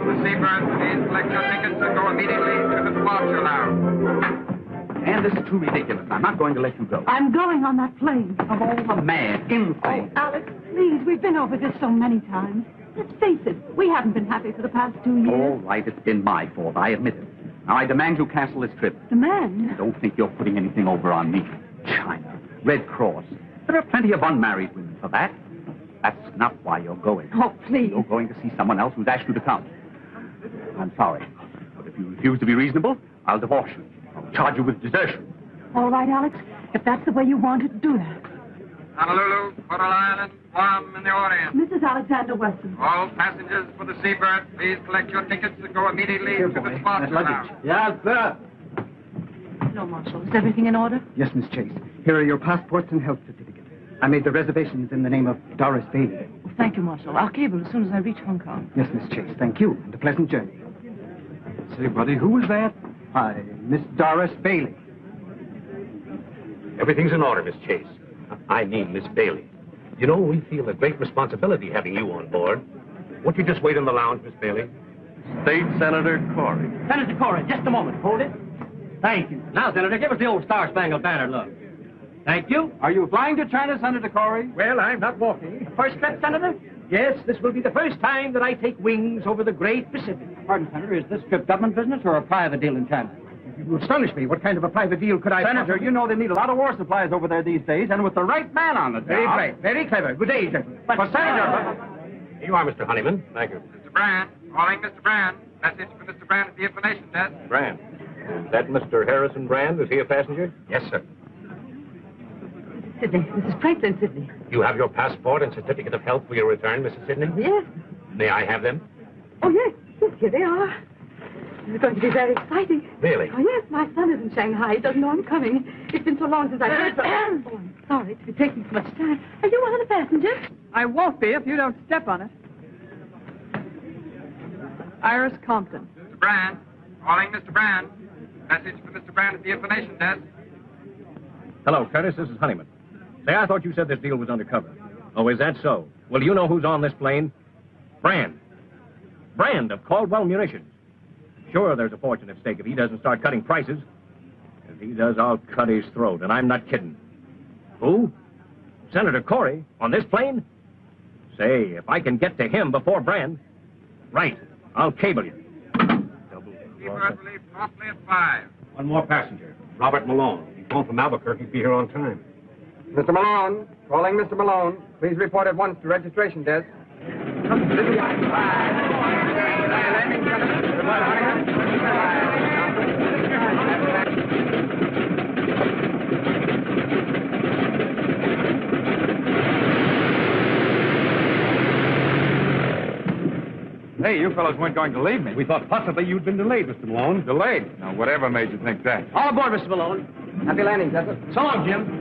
for the Seabird, please collect your tickets and go immediately to the departure lounge. And this is too ridiculous. I'm not going to let you go. I'm going on that plane. Of all the mad, insane. Oh, Alex, please, we've been over this so many times. Let's face it, we haven't been happy for the past 2 years. All right, it's been my fault. I admit it. Now, I demand you cancel this trip. Demand? Don't think you're putting anything over on me. China, Red Cross. There are plenty of unmarried women for that. That's not why you're going. Oh, please. You're going to see someone else who's asked you to come. I'm sorry. But if you refuse to be reasonable, I'll divorce you. I'll charge you with desertion. All right, Alex. If that's the way you want it, do that. Honolulu, Coral Island, Guam in the audience. Mrs. Alexander Wesson. All passengers for the Seabird, please collect your tickets and go immediately to the departure lounge. Yes, sir. No, Marshal. Is everything in order? Yes, Miss Chase. Here are your passports and health certificate. I made the reservations in the name of Doris Bailey. Oh, thank you, Marshal. I'll cable as soon as I reach Hong Kong. Yes, Miss Chase. Thank you. And a pleasant journey. Say, buddy, who was that? Hi, Miss Doris Bailey. Everything's in order, Miss Chase. I mean Miss Bailey. You know, we feel a great responsibility having you on board. Won't you just wait in the lounge, Miss Bailey? State Senator Corey. Senator Corey, just a moment. Hold it. Thank you. Now, Senator, give us the old Star-Spangled Banner look. Thank you. Are you flying to China, Senator Corey? Well, I'm not walking. First trip, Senator? Yes, this will be the first time that I take wings over the great Pacific. Pardon, Senator, is this trip government business or a private deal in China? You astonish me. What kind of a private deal could I... Senator, you know they need a lot of war supplies over there these days, and with the right man on the job... Very bright. Very clever. Good day, gentlemen. But, Senator... Here you are, Mr. Honeyman. Thank you. Mr. Brand, calling Mr. Brand. Message for Mr. Brand at the information desk. Brand. Is that Mr. Harrison Brand? Is he a passenger? Yes, sir. Sidney. Mrs. Franklin, Sidney. You have your passport and certificate of health for your return, Mrs. Sidney? Yes. May I have them? Oh, yes. Yes, here they are. It's going to be very exciting. Really? Oh, yes. My son is in Shanghai. He doesn't know I'm coming. It's been so long since I've heard from him. Oh, I'm sorry to be taking so much time. Are you one of the passengers? I won't be if you don't step on it. Iris Compton. Mr. Brand, calling Mr. Brand. Message for Mr. Brand at the information desk. Hello, Curtis. This is Honeyman. Say, I thought you said this deal was undercover. Oh, is that so? Well, you know who's on this plane? Brand. Brand of Caldwell Munitions. Sure, there's a fortune at stake if he doesn't start cutting prices. If he does, I'll cut his throat, and I'm not kidding. Who? Senator Corey? On this plane? Say, if I can get to him before Brand... Right. I'll cable you. Seabird will leave promptly at 5. One more passenger. Robert Malone. He's home from Albuquerque. Be here on time. Mr. Malone. Calling Mr. Malone. Please report at once to registration desk. Hey, you fellows weren't going to leave me. We thought possibly you'd been delayed, Mr. Malone. Delayed? Now, whatever made you think that? All aboard, Mr. Malone. Happy landing, gentlemen. So long, Jim.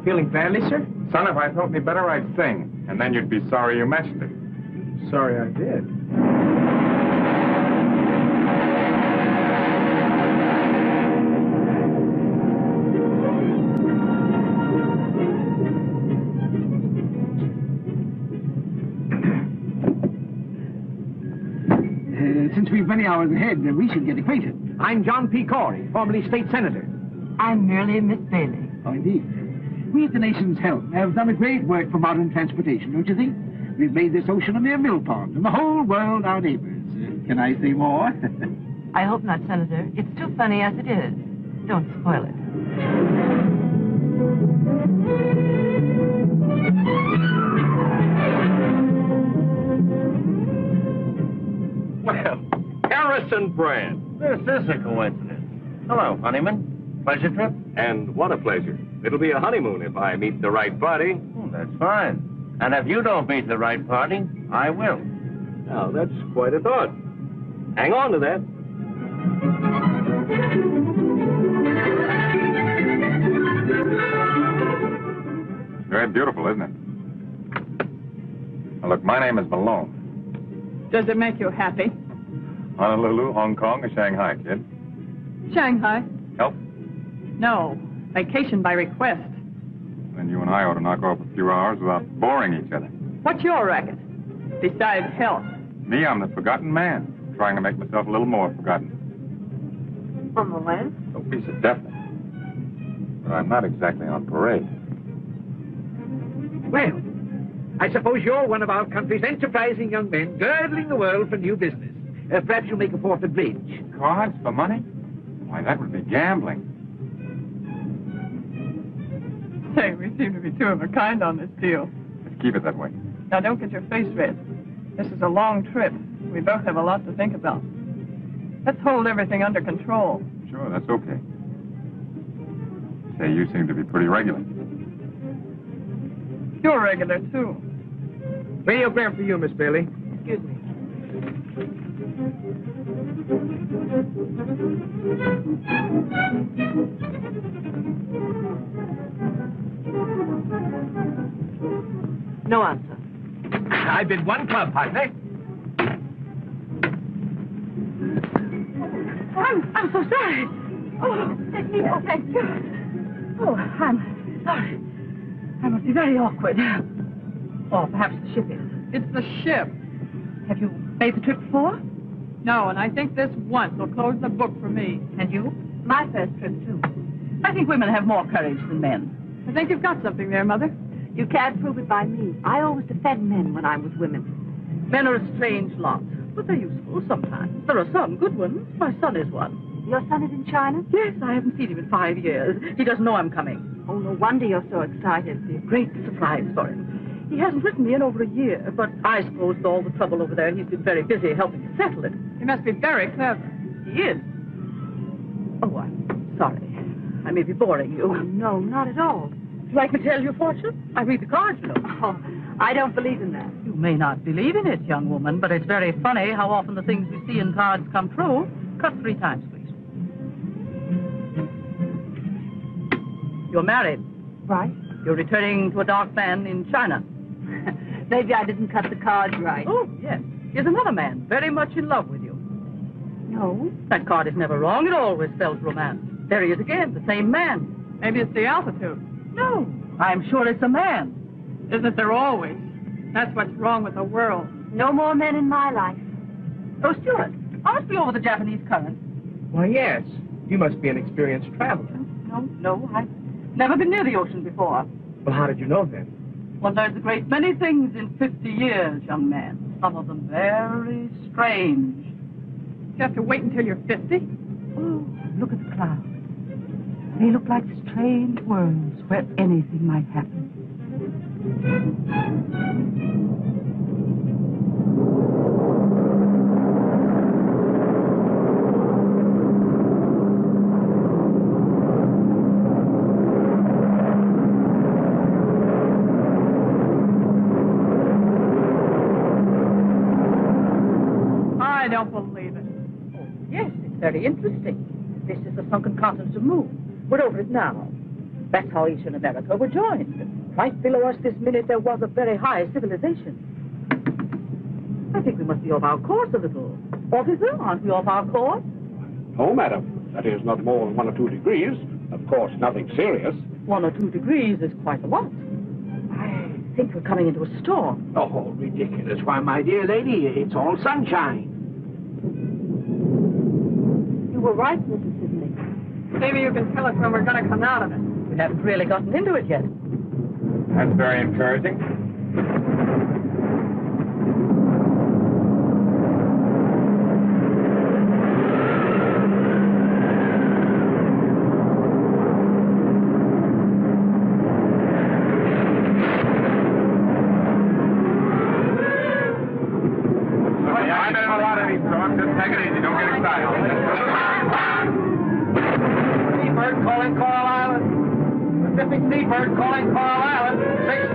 Feeling badly, sir? Son, if I felt any better, I'd sing. And then you'd be sorry you mentioned it. Sorry I did. Since we've many hours ahead, we should get acquainted. I'm John P. Corey, formerly state senator. I'm merely Miss Bailey. Oh, indeed. We at the nation's help have done a great work for modern transportation, don't you think? We've made this ocean a mere mill pond, and the whole world our neighbors. Can I see more? I hope not, Senator. It's too funny as it is. Don't spoil it. Well, Harrison Brand. This is a coincidence. Hello, Honeyman. Pleasure trip? And what a pleasure. It'll be a honeymoon if I meet the right party. Oh, that's fine. And if you don't meet the right party, I will. Now, that's quite a thought. Hang on to that. Very beautiful, isn't it? Now, look, my name is Malone. Does it make you happy? Honolulu, Hong Kong, or Shanghai, kid? Shanghai? Help? No. Vacation by request. Then you and I ought to knock off a few hours without boring each other. What's your racket? Besides health. Me, I'm the forgotten man, trying to make myself a little more forgotten. From the land? No piece of deafness. But I'm not exactly on parade. Well, I suppose you're one of our country's enterprising young men, girdling the world for new business. Perhaps you'll make a fourth at bridge. Cards for money? Why, that would be gambling. Say, we seem to be two of a kind on this deal. Let's keep it that way. Now, don't get your face red. This is a long trip. We both have a lot to think about. Let's hold everything under control. Sure, that's okay. Say, you seem to be pretty regular. You're regular, too. Radiogram for you, Miss Bailey. Excuse me. No answer. I've been one club, partner. I'm so sorry. Oh, take me. Oh, thank you. Oh, I'm sorry. I must be very awkward. Or perhaps the ship is. It's the ship. Have you made the trip before? No, and I think this once will close the book for me. And you? My first trip, too. I think women have more courage than men. I think you've got something there, Mother. You can't prove it by me. I always defend men when I'm with women. Men are a strange lot, but they're useful sometimes. There are some good ones. My son is one. Your son is in China? Yes, I haven't seen him in 5 years. He doesn't know I'm coming. Oh, no wonder you're so excited. It'll be a great surprise for him. He hasn't written me in over a year, but I suppose with all the trouble over there, he's been very busy helping to settle it. He must be very clever. He is. Oh, I'm sorry. I may be boring you. Oh, no, not at all. Would you like me to tell your fortune? I read the cards, you know. Oh, I don't believe in that. You may not believe in it, young woman, but it's very funny how often the things we see in cards come true. Cut 3 times, please. You're married. Right. You're returning to a dark man in China. Maybe I didn't cut the cards right. Oh, yes. Here's another man, very much in love with you. No. That card is never wrong. It always spells romance. There he is again, the same man. Maybe it's the altitude. No, I'm sure it's a man. Isn't there always? That's what's wrong with the world. No more men in my life. Oh, Stuart, I must be over the Japanese current. Why, yes. You must be an experienced traveler. No, I've never been near the ocean before. Well, how did you know then? Well, there's a great many things in 50 years, young man. Some of them very strange. You have to wait until you're 50? Oh, look at the clouds. They look like strange worlds where anything might happen. I don't believe it. Oh, yes, it's very interesting. This is the sunken continent of Moon. We're over it now. That's how Eastern America were joined. Right below us this minute, there was a very high civilization. I think we must be off our course a little. Officer, aren't we off our course? No, madam. That is not more than 1 or 2 degrees. Of course, nothing serious. 1 or 2 degrees is quite a lot. I think we're coming into a storm. Oh, ridiculous. Why, my dear lady, it's all sunshine. You were right, Mrs. Sidney. Maybe you can tell us when we're going to come out of it. We haven't really gotten into it yet. That's very encouraging. I've been in a lot of these talks. Just take it easy. Don't get excited. Seabird calling Coral Island. Pacific Seabird calling Coral Island.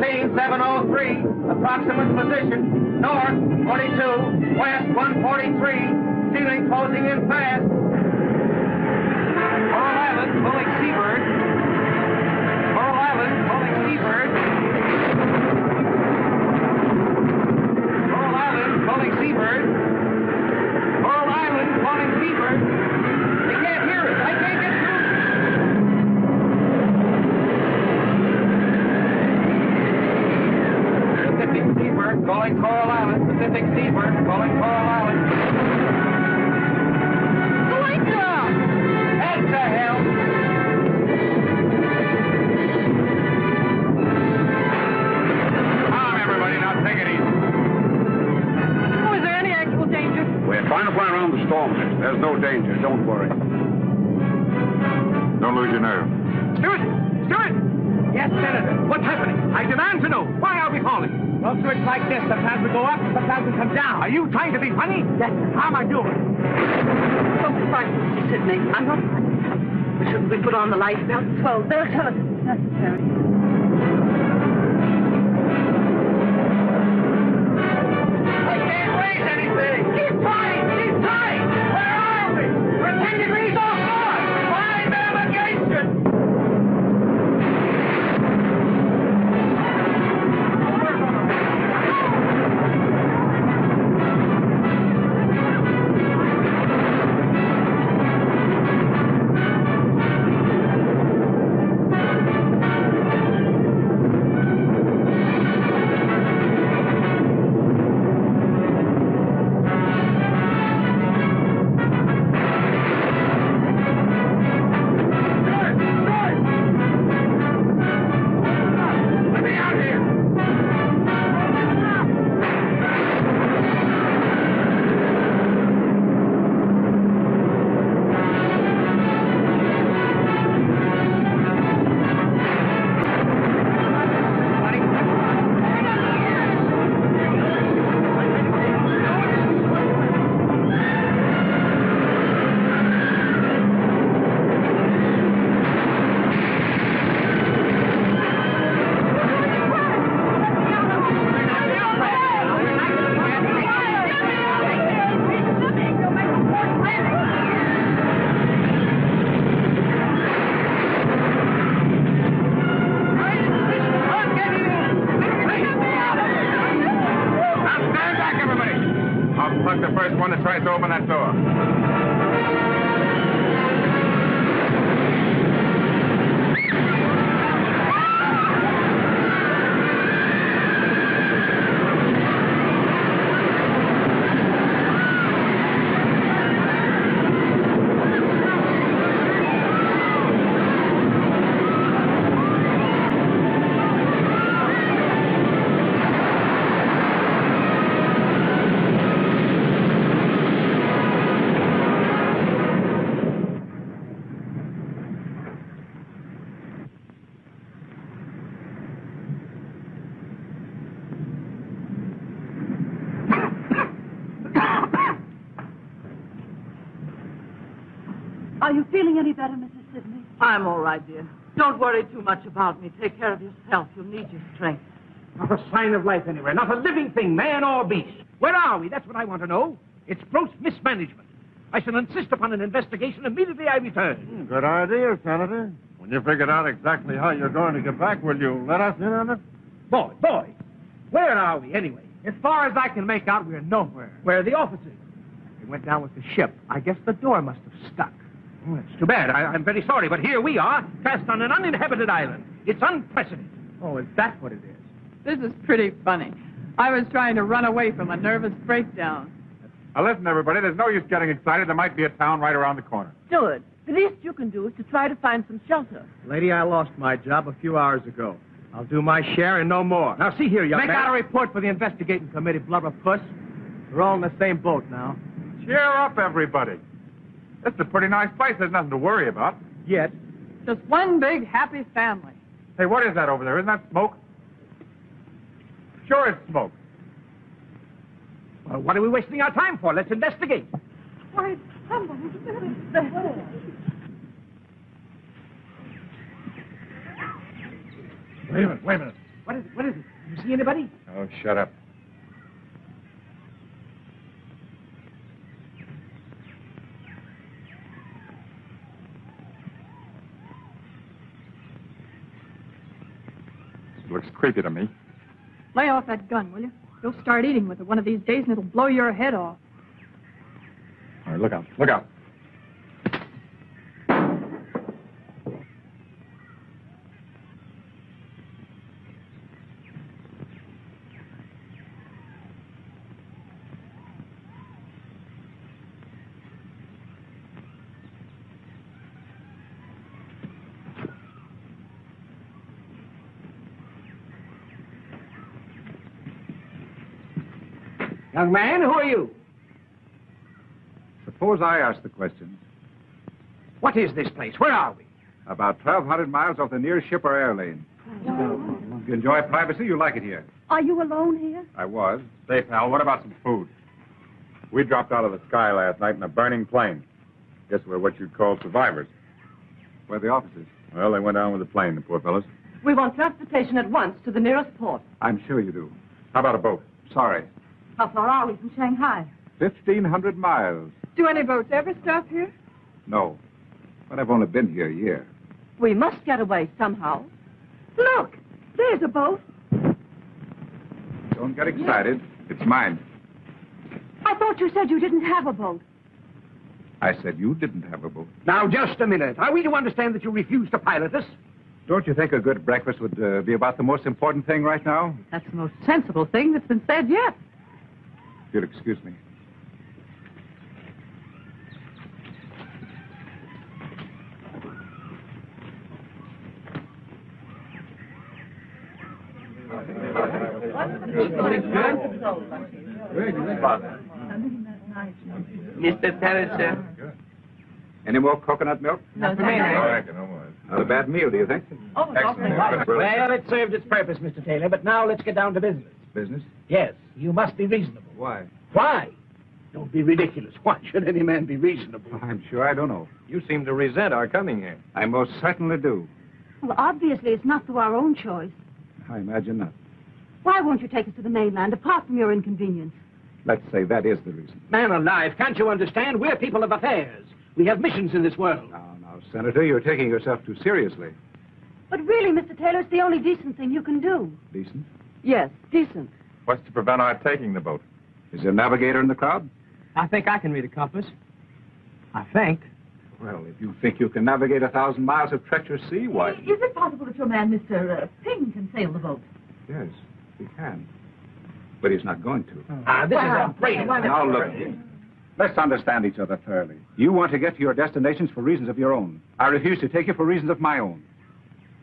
16703. Approximate position. North 42. West 143. Ceiling closing in fast. Coral Island calling Seabird. Coral Island calling Seabird. Coral Island calling Seabird. Coral Island calling Seabird. They can't hear us. I can't get through. Pacific Seabird calling Coral Island. Pacific Seabird calling Coral Island. Wake up! Head to hell! Calm, everybody. Now take it easy. Oh, is there any actual danger? We're trying to fly around the storm, miss. There's no danger. Don't worry. Don't lose your nerve. Stewart! Stewart! Yes, Senator. What's happening? I demand to know. Why are we falling? Well, sir, it's like this. Sometimes we go up, sometimes we come down. Are you trying to be funny? Yes, sir. How am I doing? Don't be frightened, Mr. Sidney. I'm not frightened. But shouldn't we put on the life belts? Well, they'll tell us it's necessary. I can't raise anything. Keep trying. Keep trying. Where are we? We're 10 degrees off north. Fine navigation. The first one that tries to open that door. Are you feeling any better, Mrs. Sidney? I'm all right, dear. Don't worry too much about me. Take care of yourself. You'll need your strength. Not a sign of life anywhere. Not a living thing, man or beast. Where are we? That's what I want to know. It's gross mismanagement. I shall insist upon an investigation immediately I return. Good idea, Senator. When you figured out exactly how you're going to get back, will you let us in on it? Boy, where are we anyway? As far as I can make out, we're nowhere. Where are the officers? They went down with the ship. I guess the door must have stuck. Oh, that's too bad. I'm very sorry, but here we are, cast on an uninhabited island. It's unprecedented. Oh, is that what it is? This is pretty funny. I was trying to run away from a nervous breakdown. Now, listen, everybody, there's no use getting excited. There might be a town right around the corner. Stewart, the least you can do is to try to find some shelter. Lady, I lost my job a few hours ago. I'll do my share and no more. Now, see here, young man. Make out a report for the investigating committee, blubber puss. We're all in the same boat now. Cheer up, everybody. It's a pretty nice place. There's nothing to worry about. Yet. Just one big happy family. Hey, what is that over there? Isn't that smoke? Sure it's smoke. Well, what are we wasting our time for? Let's investigate. Why, somebody's village there. Wait a minute, wait a minute. What is it? What is it? You see anybody? Oh, shut up. Looks creepy to me. Lay off that gun, will you? You'll start eating with it one of these days and it'll blow your head off. All right, look out, look out. Young man, who are you? Suppose I ask the question. What is this place? Where are we? About 1,200 miles off the nearest ship or air lane. If you enjoy privacy, you like it here. Are you alone here? I was. Say, pal, what about some food? We dropped out of the sky last night in a burning plane. Guess we're what you'd call survivors. Where are the officers? Well, they went down with the plane, the poor fellows. We want transportation at once to the nearest port. I'm sure you do. How about a boat? Sorry. How far are we from Shanghai? 1,500 miles. Do any boats ever stop here? No. But I've only been here a year. We must get away somehow. Look, there's a boat. Don't get excited. It's mine. I thought you said you didn't have a boat. I said you didn't have a boat. Now, just a minute. Are we to understand that you refuse to pilot us? Don't you think a good breakfast would be about the most important thing right now? That's the most sensible thing that's been said yet. If you'll excuse me. Mr. Terrace, sir. Any more coconut milk? No, thank you. Not a bad meal, do you think? Oh, Excellent. Well, it served its purpose, Mr. Taylor, but now let's get down to business. Business? Yes, you must be reasonable. Why? Why? Don't be ridiculous. Why should any man be reasonable? I'm sure I don't know. You seem to resent our coming here. I most certainly do. Well, obviously, it's not through our own choice. I imagine not. Why won't you take us to the mainland, apart from your inconvenience? Let's say that is the reason. Man alive, can't you understand? We're people of affairs. We have missions in this world. Now, Senator, you're taking yourself too seriously. But really, Mr. Taylor, it's the only decent thing you can do. Decent? Yes, decent. What's to prevent our taking the boat? Is there a navigator in the crowd? I think I can read a compass. I think. Well, if you think you can navigate 1,000 miles of treacherous sea, why? Is it possible that your man, Mr. Ping, can sail the boat? Yes, he can. But he's not going to. This is a great... Now, look, let's understand each other thoroughly. You want to get to your destinations for reasons of your own. I refuse to take you for reasons of my own.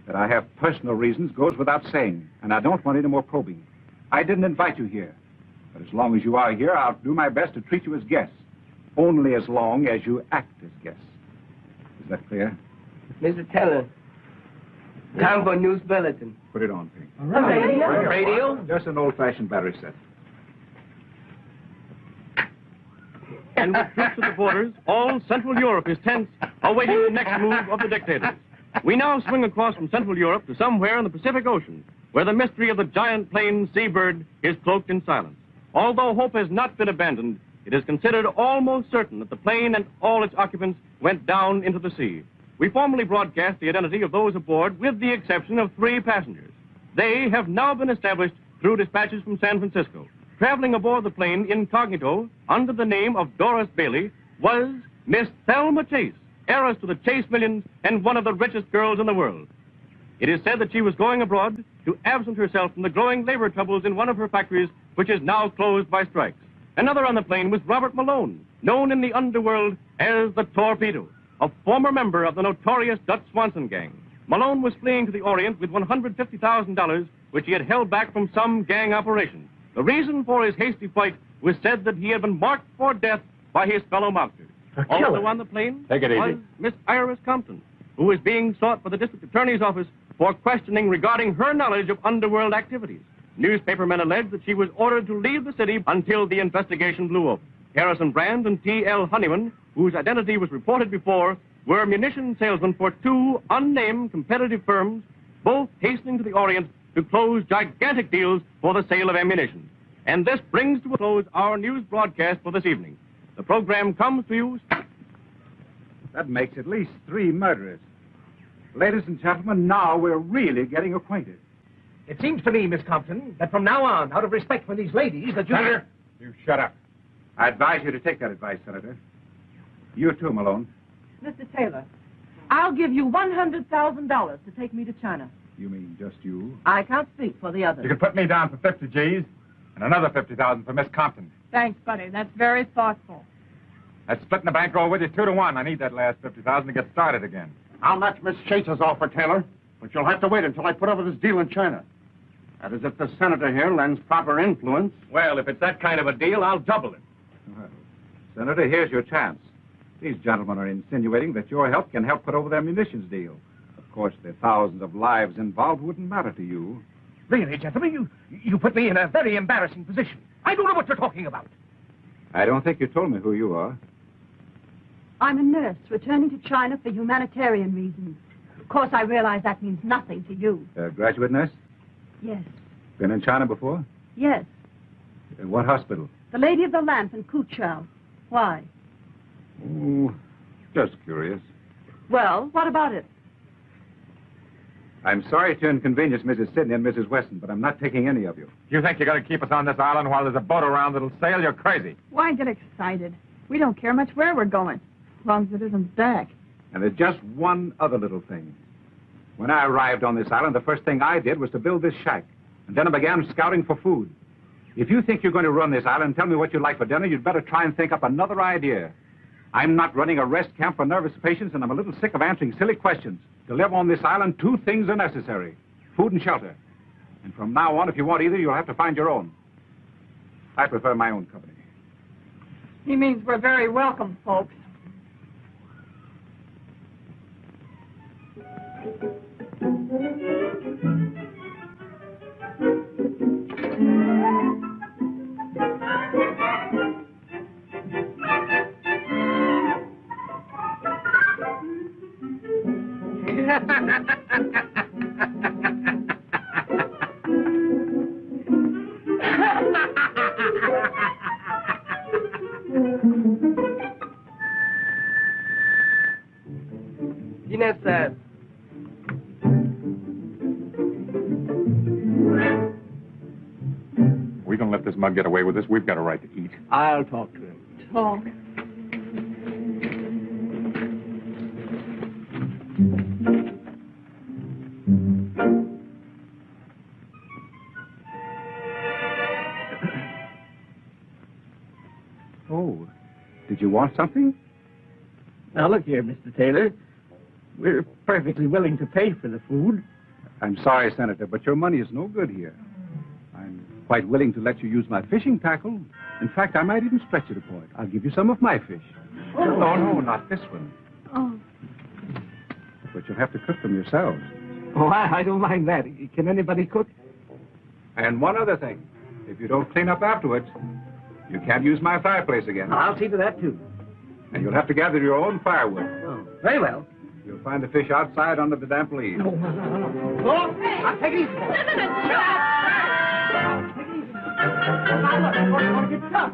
That I have personal reasons goes without saying, and I don't want any more probing. I didn't invite you here. But as long as you are here, I'll do my best to treat you as guests. Only as long as you act as guests. Is that clear? Mr. Taylor, time for news bulletin. Put it on, Pink. Radio? Just an old-fashioned battery set. And with troops at the borders, all Central Europe is tense, awaiting the next move of the dictators. We now swing across from Central Europe to somewhere in the Pacific Ocean, where the mystery of the giant plane seabird is cloaked in silence. Although hope has not been abandoned, it is considered almost certain that the plane and all its occupants went down into the sea. We formally broadcast the identity of those aboard, with the exception of 3 passengers. They have now been established through dispatches from San Francisco. Traveling aboard the plane incognito, under the name of Doris Bailey, was Miss Thelma Chase, heiress to the Chase millions and one of the richest girls in the world. It is said that she was going abroad to absent herself from the growing labor troubles in one of her factories, which is now closed by strikes. Another on the plane was Robert Malone, known in the underworld as the Torpedo, a former member of the notorious Dutch Swanson gang. Malone was fleeing to the Orient with $150,000, which he had held back from some gang operation. The reason for his hasty flight was said that he had been marked for death by his fellow mobsters. Also on the plane was Miss Iris Compton, who is being sought by the district attorney's office for questioning regarding her knowledge of underworld activities. Newspapermen allege that she was ordered to leave the city until the investigation blew up. Harrison Brand and T.L. Honeyman, whose identity was reported before, were munition salesmen for two unnamed competitive firms, both hastening to the Orient to close gigantic deals for the sale of ammunition. And this brings to a close our news broadcast for this evening. The program comes to you... That makes at least 3 murderers. Ladies and gentlemen, now we're really getting acquainted. It seems to me, Miss Compton, that from now on, out of respect for these ladies, that you... Senator, you shut up. I advise you to take that advice, Senator. You too, Malone. Mr. Taylor, I'll give you $100,000 to take me to China. You mean just you? I can't speak for the others. You can put me down for 50 G's and another 50,000 for Miss Compton. Thanks, buddy. That's very thoughtful. That's splitting the bankroll with you 2 to 1. I need that last 50,000 to get started again. I'll match Miss Chase's offer, Taylor, but you'll have to wait until I put over this deal in China. That is, if the senator here lends proper influence. Well, if it's that kind of a deal, I'll double it. Well, Senator, here's your chance. These gentlemen are insinuating that your help can help put over their munitions deal. Of course, the thousands of lives involved wouldn't matter to you. Really, gentlemen, you put me in a very embarrassing position. I don't know what you're talking about. I don't think you told me who you are. I'm a nurse returning to China for humanitarian reasons. Of course, I realize that means nothing to you. Graduate nurse? Yes. Been in China before? Yes. In what hospital? The Lady of the Lamp in Kuchao. Why? Oh, just curious. Well, what about it? I'm sorry to inconvenience Mrs. Sidney and Mrs. Wesson, but I'm not taking any of you. You think you're going to keep us on this island while there's a boat around that'll sail? You're crazy. Why get excited? We don't care much where we're going, as long as it isn't back. And there's just one other little thing. When I arrived on this island, the first thing I did was to build this shack. And then I began scouting for food. If you think you're going to run this island and tell me what you'd like for dinner, you'd better try and think up another idea. I'm not running a rest camp for nervous patients, and I'm a little sick of answering silly questions. To live on this island, 2 things are necessary: food and shelter. And from now on, if you want either, you'll have to find your own. I prefer my own company. He means we're very welcome, folks. Dinner, sir. We don't let this mug get away with this. We've got a right to eat. I'll talk to him. Talk. Oh, did you want something? Now, look here, Mr. Taylor. We're perfectly willing to pay for the food. I'm sorry, Senator, but your money is no good here. I'm quite willing to let you use my fishing tackle. In fact, I might even stretch it a point. I'll give you some of my fish. Oh. No, not this one. Oh. But you'll have to cook them yourselves. Oh, I don't mind that. Can anybody cook? And one other thing. If you don't clean up afterwards, you can't use my fireplace again. I'll see to that, too. And you'll have to gather your own firewood. Oh, very well. You'll find the fish outside under the damp leaves. No. Oh, I'll take it easy. No, stop! Take it easy. Now, look, I'm going to get tough.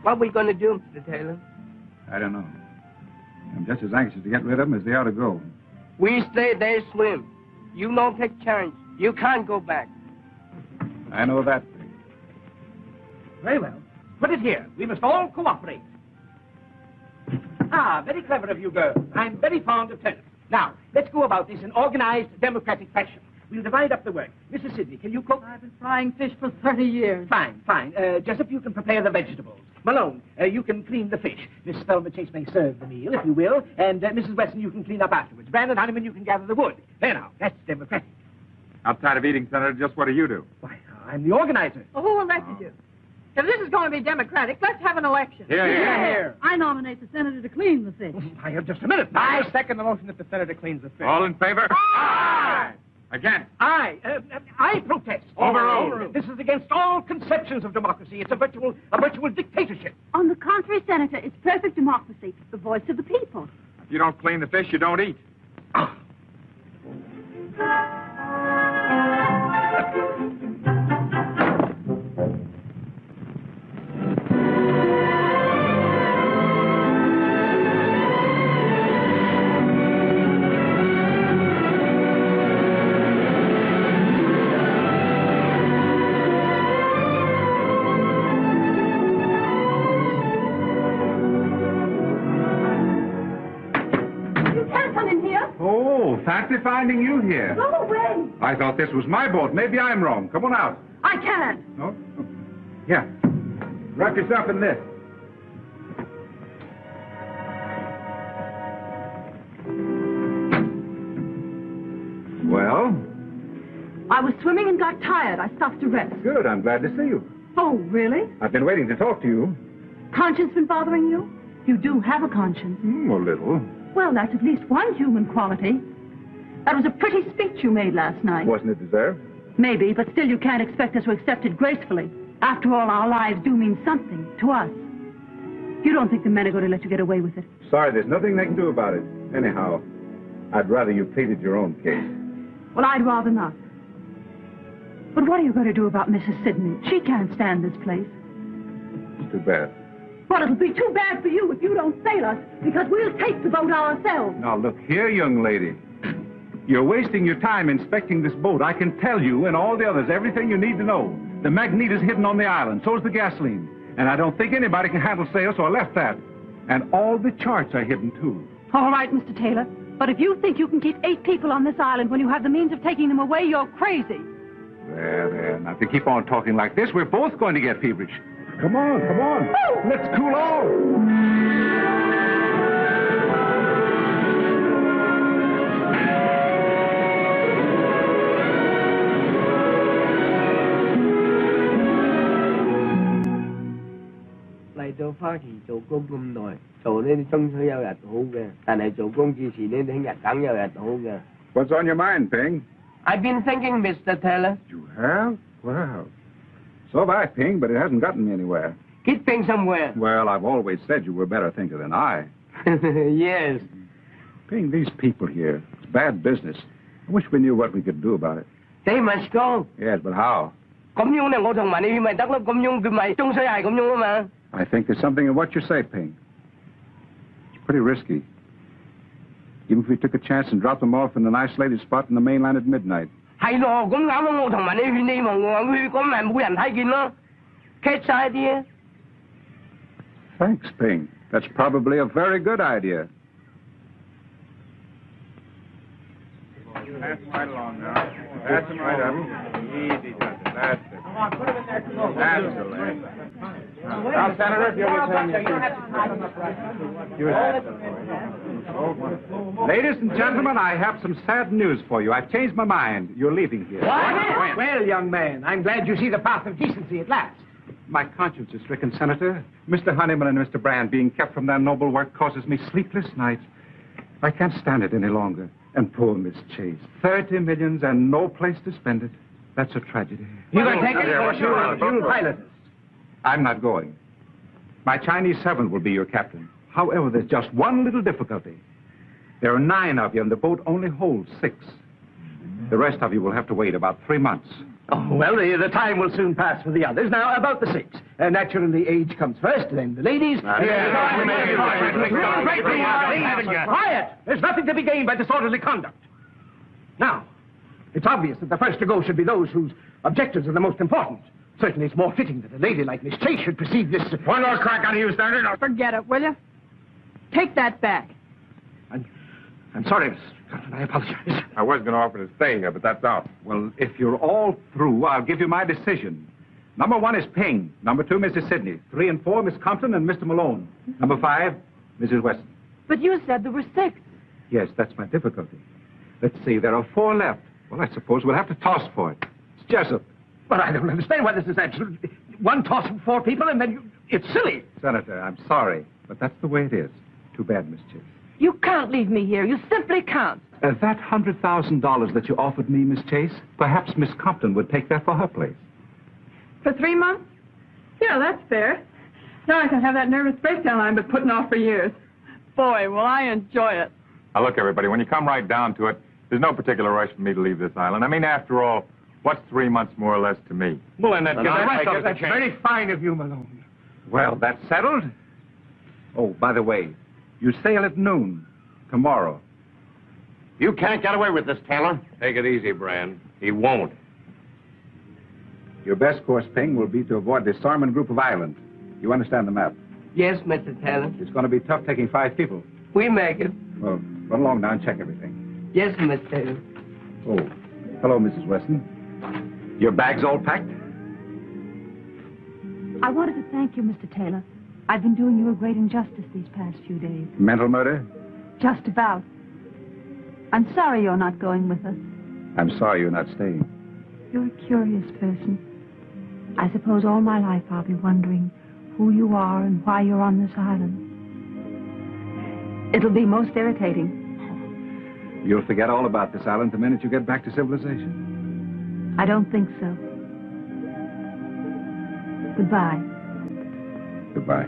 What are we going to do, Mr. Taylor? I don't know. I'm just as anxious to get rid of them as they ought to go. We stay there, swim. You don't take chance. You can't go back. I know that thing. Very well. Put it here. We must all cooperate. Ah, very clever of you girls. I'm very fond of tennis. Now, let's go about this in organized, democratic fashion. We'll divide up the work. Mrs. Sidney, can you cook? I've been frying fish for 30 years. Fine. Jessup, you can prepare the vegetables. Malone, you can clean the fish. Miss Spelman Chase may serve the meal, if you will. And Mrs. Wesson, you can clean up afterwards. Brandon Honeyman, you can gather the wood. There now, that's democratic. Outside of eating, Senator, just what do you do? Why, I'm the organizer. Oh, who elected you? If this is going to be democratic, let's have an election. Here. I nominate the senator to clean the fish. Now, just a minute. I second the motion that the senator cleans the fish. All in favor? Aye! Again? I protest. Overruled. This is against all conceptions of democracy. It's a virtual dictatorship. On the contrary, Senator, it's perfect democracy, the voice of the people. If you don't clean the fish, you don't eat. Fancy finding you here. Go away. I thought this was my boat. Maybe I'm wrong. Come on out. I can't. No? Here. Wrap yourself in this. Well? I was swimming and got tired. I stopped to rest. Good. I'm glad to see you. Oh, really? I've been waiting to talk to you. Conscience been bothering you? You do have a conscience. A little. Well, that's at least one human quality. That was a pretty speech you made last night. Wasn't it deserved? Maybe, but still you can't expect us to accept it gracefully. After all, our lives do mean something to us. You don't think the men are going to let you get away with it? Sorry, there's nothing they can do about it. Anyhow, I'd rather you pleaded your own case. Well, I'd rather not. But what are you going to do about Mrs. Sidney? She can't stand this place. It's too bad. Well, it'll be too bad for you if you don't sail us, because we'll take the boat ourselves. Now, look here, young lady. You're wasting your time inspecting this boat. I can tell you and all the others everything you need to know. The magnet is hidden on the island. So's the gasoline. And I don't think anybody can handle sails, so I left that. And all the charts are hidden, too. All right, Mr. Taylor. But if you think you can keep 8 people on this island when you have the means of taking them away, you're crazy. There. Now, if you keep on talking like this, we're both going to get feverish. Come on. Oh. Let's cool off. What's on your mind, Ping? I've been thinking, Mr. Taylor. You have? Well, so have I, Ping, but it hasn't gotten me anywhere. Getting somewhere. Well, I've always said you were a better thinker than I. Yes. Ping, these people here, it's bad business. I wish we knew what we could do about it. They must go. Yes, but how? I think there's something in what you say, Ping. It's pretty risky. Even if we took a chance and dropped them off in an isolated spot in the mainland at midnight. Catch idea? Thanks, Ping. That's probably a very good idea. Pass them right along now. Pass them right up. Easy does it. That's it. Come on, put them in there. That's the lad. Now, Senator, if you'll return your Ladies and gentlemen, I have some sad news for you. I've changed my mind. You're leaving here. What? Well, young man, I'm glad you see the path of decency at last. My conscience is stricken, Senator. Mr. Honeyman and Mr. Brand being kept from their noble work causes me sleepless nights. I can't stand it any longer. And poor Miss Chase. 30 millions and no place to spend it. That's a tragedy. You can take it or you'll pilot us. I'm not going. My Chinese servant will be your captain. However, there's just one little difficulty. There are 9 of you, and the boat only holds 6. The rest of you will have to wait about 3 months. Oh, well, the time will soon pass for the others. Now, about the 6. Naturally, age comes first, then the ladies. Quiet! There's nothing to be gained by disorderly conduct. Now, it's obvious that the first to go should be those whose objectives are the most important. Certainly, it's more fitting that a lady like Miss Chase should precede this... One more crack on you, Senator. Forget it, will you? Take that back. I'm sorry, Miss Cotton. I apologize. I was going to offer to stay here, but that's out. Well, if you're all through, I'll give you my decision. Number 1 is Ping. Number 2, Mrs. Sidney. 3 and 4, Miss Compton and Mr. Malone. Number 5, Mrs. Wesson. But you said there were 6. Yes, that's my difficulty. Let's see, there are 4 left. Well, I suppose we'll have to toss for it. It's Jessup. But I don't understand why this is absolutely... one toss from 4 people, and then you... It's silly. Senator, I'm sorry, but that's the way it is. Too bad, Miss Chase. You can't leave me here. You simply can't. That $100,000 that you offered me, Miss Chase, perhaps Miss Compton would take that for her place. For 3 months? Yeah, that's fair. Now I can have that nervous breakdown I've been putting off for years. Boy, will I enjoy it. Now, look, everybody, when you come right down to it, there's no particular rush for me to leave this island. I mean, after all, what's 3 months more or less to me? Well, then that gives the rest of us a That's chance. very fine of you, Malone. Well, that's settled. Oh, by the way, you sail at noon tomorrow. You can't get away with this, Taylor. Take it easy, Brand. He won't. Your best course, Ping, will be to avoid the Sarman group of islands. You understand the map? Yes, Mr. Taylor. It's going to be tough taking 5 people. We make it. Well, run along now and check everything. Yes, Mr. Taylor. Oh, hello, Mrs. Wesson. Your bag's all packed? I wanted to thank you, Mr. Taylor. I've been doing you a great injustice these past few days. Mental murder? Just about. I'm sorry you're not going with us. I'm sorry you're not staying. You're a curious person. I suppose all my life I'll be wondering who you are and why you're on this island. It'll be most irritating. You'll forget all about this island the minute you get back to civilization. I don't think so. Goodbye. Goodbye.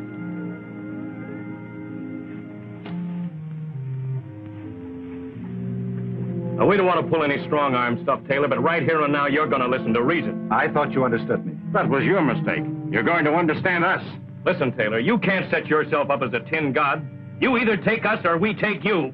Now, we don't want to pull any strong-arm stuff, Taylor, but right here and now, you're going to listen to reason. I thought you understood me. That was your mistake. You're going to understand us. Listen, Taylor, you can't set yourself up as a tin god. You either take us or we take you.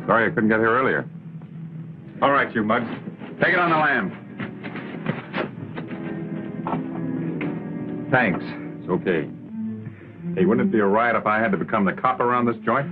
Sorry I couldn't get here earlier. All right, you mugs. Take it on the lam. Thanks. It's okay. Hey, wouldn't it be a riot if I had to become the cop around this joint?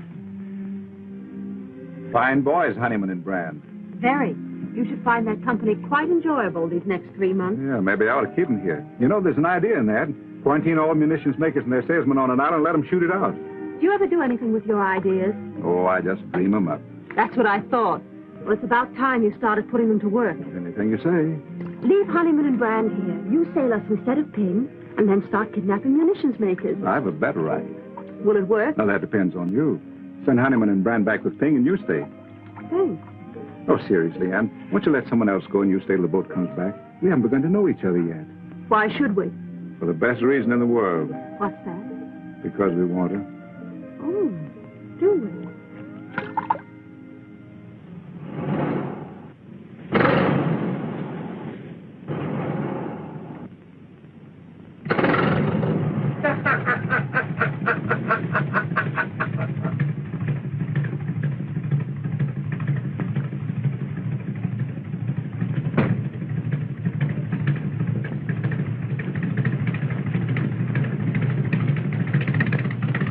Fine boys, Honeyman and Brand. Very. You should find that company quite enjoyable these next 3 months. Yeah, maybe I ought to keep them here. You know, there's an idea in that. Quarantine all munitions makers and their salesmen on an island and let them shoot it out. Do you ever do anything with your ideas? Oh, I just dream them up. That's what I thought. Well, it's about time you started putting them to work. Anything you say. Leave Honeyman and Brand here. You sail us instead of Ping, and then start kidnapping munitions makers. I have a better idea. Will it work? Now, that depends on you. Send Honeyman and Brand back with Ping and you stay. Thanks. Oh, seriously, Ann. Won't you let someone else go and you stay till the boat comes back? We haven't begun to know each other yet. Why should we? For the best reason in the world. What's that? Because we want her. Oh, do we?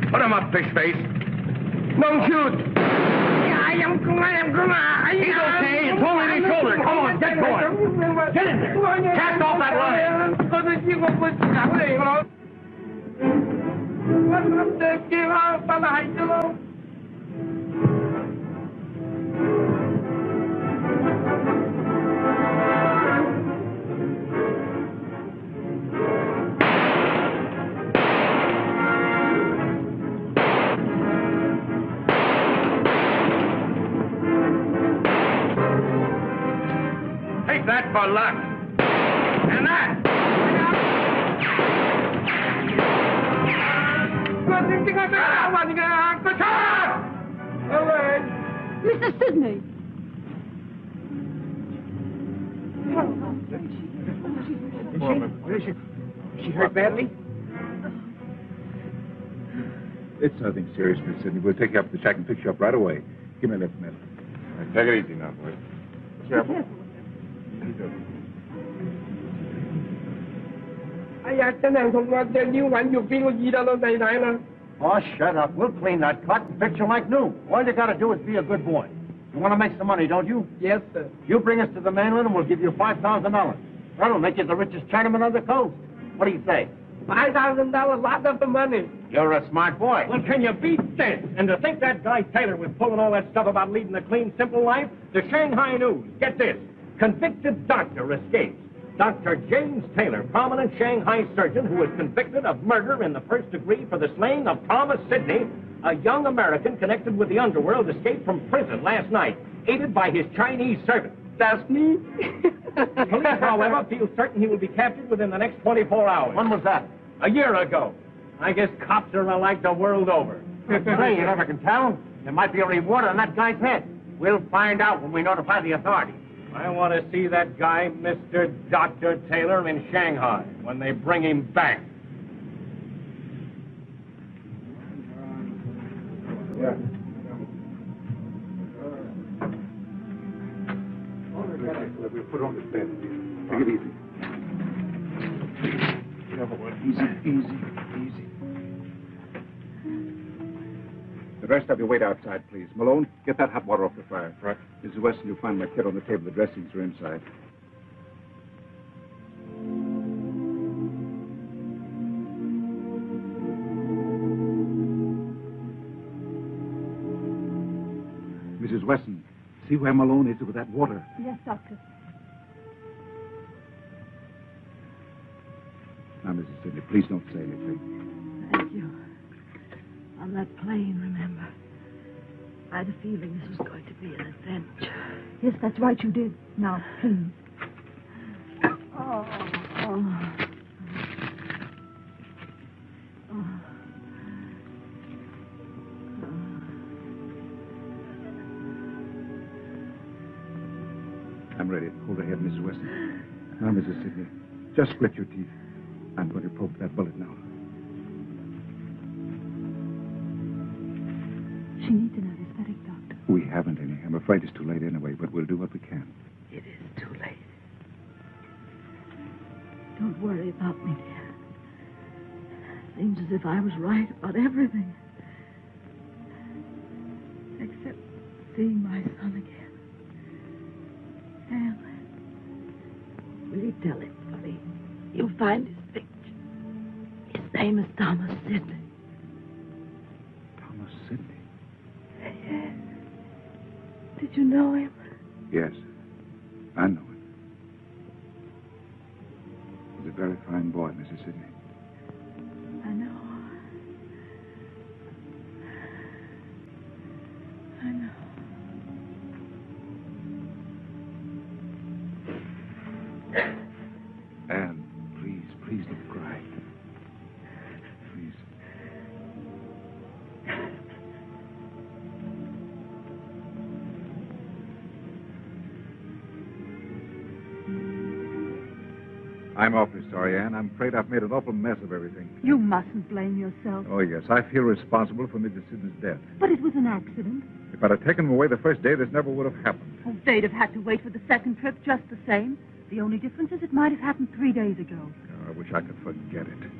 Put him up, fish face. Don't shoot. He's okay. It's only the shoulder. Come on, get going. Get in there. Cast off that line. Take that for luck. And that. Mr. Sidney! Where is she? Is she hurt badly? It's nothing serious, Miss Sidney. We'll take you up to the shack and fix you up right away. Give me a lift, man. Take it easy now, boys. Careful. Oh, shut up. We'll clean that cut and fix you like new. All you gotta do is be a good boy. You want to make some money, don't you? Yes, sir. You bring us to the mainland and we'll give you $5,000. That'll make you the richest Chinaman on the coast. What do you say? $5,000, lot of the money. You're a smart boy. Well, can you beat this? And to think that guy Taylor was pulling all that stuff about leading a clean, simple life? The Shanghai News. Get this. Convicted doctor escapes. Dr. James Taylor, prominent Shanghai surgeon who was convicted of murder in the first degree for the slaying of Thomas Sidney, a young American connected with the underworld, escaped from prison last night, aided by his Chinese servant. That's me. Police, however, feel certain he will be captured within the next 24 hours. When was that? A year ago. I guess cops are alike the world over. Say, you never can tell. There might be a reward on that guy's head. We'll find out when we notify the authorities. I want to see that guy, Mr. Dr. Taylor, in Shanghai when they bring him back. Yeah. We'll put on this bed. Take it easy. Easy. The rest of you wait outside, please. Malone, get that hot water off the fire. Right. Mrs. Wesson, you'll find my kit on the table. The dressings are inside. Mrs. Wesson, see where Malone is with that water? Yes, Doctor. Now, Mrs. Sidney, please don't say anything. Thank you. On that plane, remember? I had a feeling this was going to be an adventure. Yes, that's right, you did. Now, please. I'm ready. Hold her head, Mrs. Weston. Now, Mrs. Sidney, just split your teeth. I'm going to poke that bullet now. She needs an anesthetic, Doctor. We haven't any. I'm afraid it's too late anyway, but we'll do what we can. It is too late. Don't worry about me, dear. Seems as if I was right about everything. Except seeing my son again. Sam, will you tell him for me? You'll find his picture. His name is Thomas Sidney. Thomas Sidney? Yes. Did you know him? Yes, I know him. He's a very fine boy, Mrs. Sidney. I know. I know. Anne, please don't cry. Please. I'm awfully sorry, Anne. I'm afraid I've made an awful mess of everything. You mustn't blame yourself. Oh, yes. I feel responsible for Mrs. Sidney's death. But it was an accident. If I'd have taken him away the first day, this never would have happened. Oh, they'd have had to wait for the second trip just the same. The only difference is it might have happened 3 days ago. Oh, I wish I could forget it.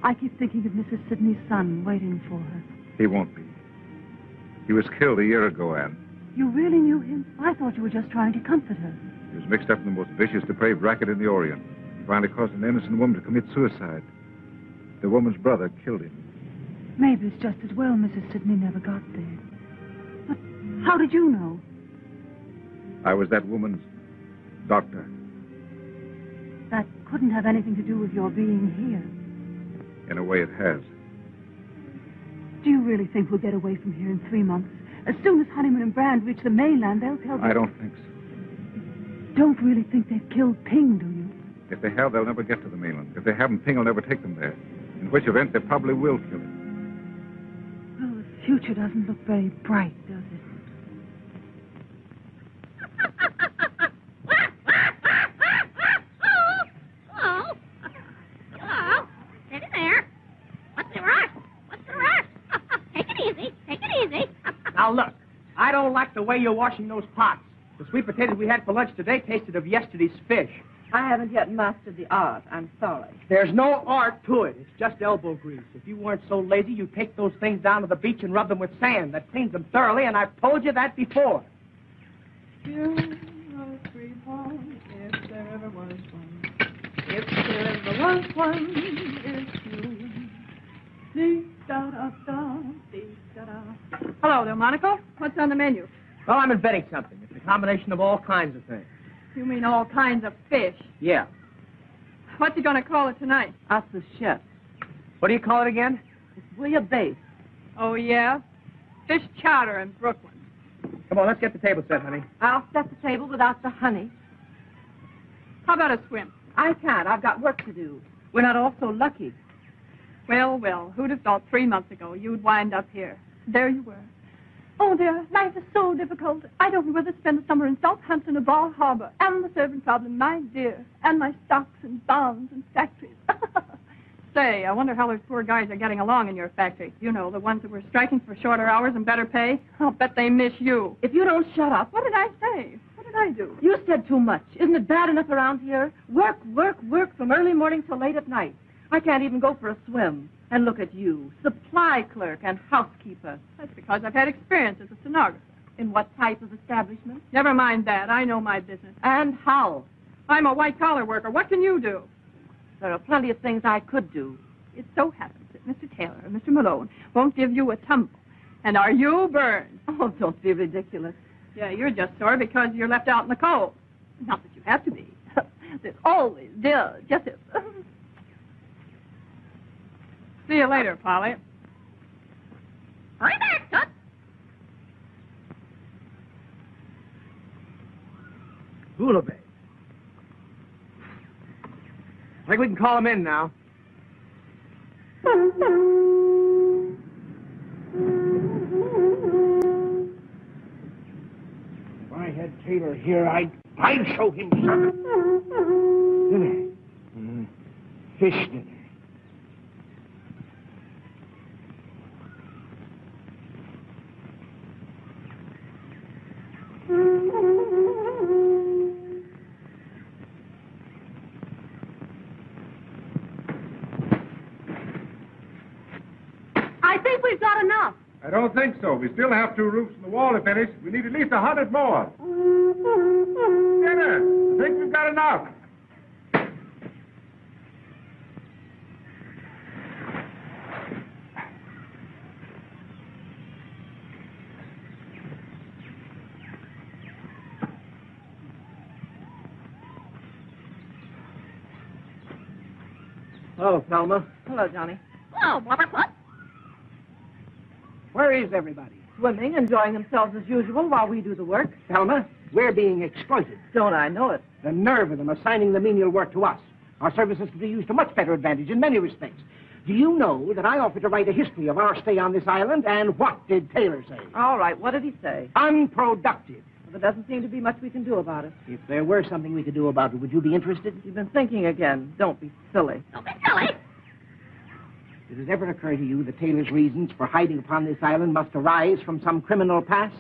I keep thinking of Mrs. Sidney's son waiting for her. He won't be. He was killed a year ago, Anne. You really knew him? I thought you were just trying to comfort her. He was mixed up in the most vicious, depraved racket in the Orient. Finally caused an innocent woman to commit suicide. The woman's brother killed him. Maybe it's just as well Mrs. Sidney never got there. But how did you know? I was that woman's doctor. That couldn't have anything to do with your being here. In a way, it has. Do you really think we'll get away from here in 3 months? As soon as Honeyman and Brand reach the mainland, they'll tell... I don't think so. Don't really think they've killed Ping, do you? If they have, they'll never get to the mainland. If they haven't, Ping will never take them there. In which event, they probably will kill him. future doesn't look very bright, does it? Hello. Hello. Sit in there. What's the rush? What's the rush? Take it easy. Take it easy. Now, look, I don't like the way you're washing those pots. The sweet potatoes we had for lunch today tasted of yesterday's fish. I haven't yet mastered the art. I'm sorry. There's no art to it. It's just elbow grease. If you weren't so lazy, you'd take those things down to the beach and rub them with sand. That cleans them thoroughly, and I've told you that before. You know, sweetheart, if there ever was one, if there ever was one, it's you. Dee-da-da-da, dee-da-da. Hello, Delmonico. What's on the menu? Well, I'm inventing something. It's a combination of all kinds of things. You mean all kinds of fish? Yeah. What's he going to call it tonight? Us the chef. What do you call it again? It's bouillabaisse. Oh, yeah? Fish chowder in Brooklyn. Come on, let's get the table set, honey. I'll set the table without the honey. How about a swim? I can't. I've got work to do. We're not all so lucky. Well, well, who'd have thought 3 months ago you'd wind up here? There you were. Oh, dear, life is so difficult. I don't know whether to spend the summer in Southampton or Bar Harbor. And the servant problem, my dear. And my stocks and bonds and factories. Say, I wonder how those poor guys are getting along in your factory. You know, the ones that were striking for shorter hours and better pay. I'll bet they miss you. If you don't shut up. What did I say? What did I do? You said too much. Isn't it bad enough around here? Work, work, work from early morning till late at night. I can't even go for a swim. And look at you, supply clerk and housekeeper. That's because I've had experience as a stenographer. In what type of establishment? Never mind that. I know my business. And how? I'm a white-collar worker. What can you do? There are plenty of things I could do. It so happens that Mr. Taylor and Mr. Malone won't give you a tumble. And are you burned? Oh, don't be ridiculous. Yeah, you're just sore because you're left out in the cold. Not that you have to be. There's always justice. See you later, Polly. Hurry back, Tut. Bouillabaisse. I think we can call him in now. If I had Taylor here, I'd show him something. Dinner. Fish dinner. I think we've got enough. I don't think so. We still have 2 roofs in the wall to finish. We need at least 100 more. Dinner. I think we've got enough. Hello, Thelma. Hello, Johnny. Hello, Blubberfoot. Where is everybody? Swimming, enjoying themselves as usual while we do the work. Thelma, we're being exploited. Don't I know it? The nerve of them assigning the menial work to us. Our services can be used to much better advantage in many respects. Do you know that I offered to write a history of our stay on this island, and what did Taylor say? All right, what did he say? Unproductive. Well, there doesn't seem to be much we can do about it. If there were something we could do about it, would you be interested? You've been thinking again. Don't be silly. Don't be silly. Did it ever occur to you that Taylor's reasons for hiding upon this island must arise from some criminal past?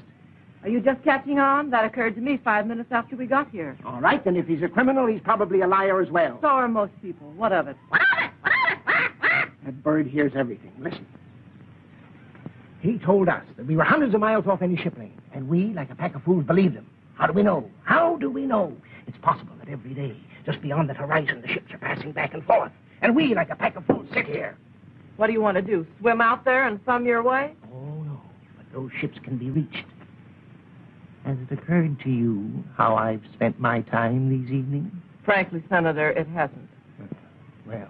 Are you just catching on? That occurred to me 5 minutes after we got here. All right, then if he's a criminal, he's probably a liar as well. So are most people. What of it? What of it? What of it? Quack, quack. That bird hears everything. Listen. He told us that we were hundreds of miles off any ship lane, and we, like a pack of fools, believed him. How do we know? How do we know? It's possible that every day, just beyond that horizon, the ships are passing back and forth, and we, like a pack of fools, sit here. What do you want to do? Swim out there and thumb your way? Oh, no. But those ships can be reached. Has it occurred to you how I've spent my time these evenings? Frankly, Senator, it hasn't. Well,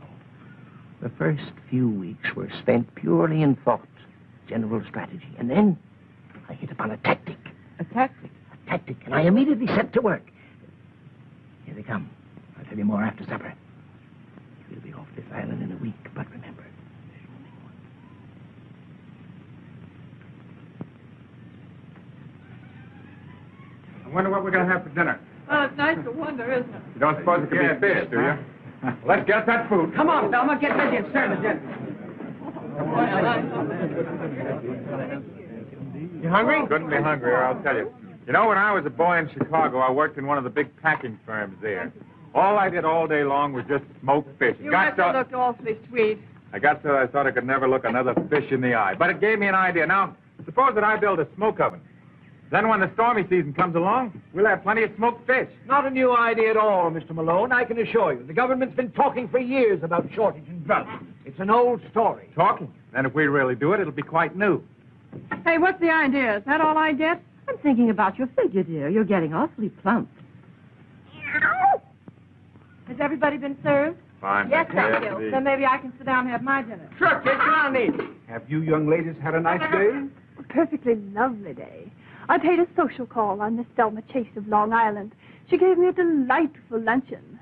the first few weeks were spent purely in thought, general strategy. And then I hit upon a tactic. A tactic? A tactic, and I immediately set to work. Here they come. I'll tell you more after supper. We'll be off this island in a week, but remember, there's only one. I wonder what we're going to have for dinner. Well, it's nice to wonder, isn't it? You don't suppose it could be fish, do you? Let's get that food. Come on, Thelma, get busy and serve the dinner. You hungry? Couldn't be hungrier, I'll tell you. You know, when I was a boy in Chicago, I worked in one of the big packing firms there. All I did all day long was just smoke fish. You must have looked awfully sweet. I got so I thought I could never look another fish in the eye. But it gave me an idea. Now, suppose that I build a smoke oven. Then when the stormy season comes along, we'll have plenty of smoked fish. Not a new idea at all, Mr. Malone, I can assure you. The government's been talking for years about shortage and drought. It's an old story. Talking? Then if we really do it, it'll be quite new. Hey, what's the idea? Is that all I get? I'm thinking about your figure, dear. You're getting awfully plump. Has everybody been served? Fine. Yes, thank you. Then maybe I can sit down and have my dinner. Sure, kid, come on in. Have you young ladies had a nice day? A perfectly lovely day. I paid a social call on Miss Thelma Chase of Long Island. She gave me a delightful luncheon.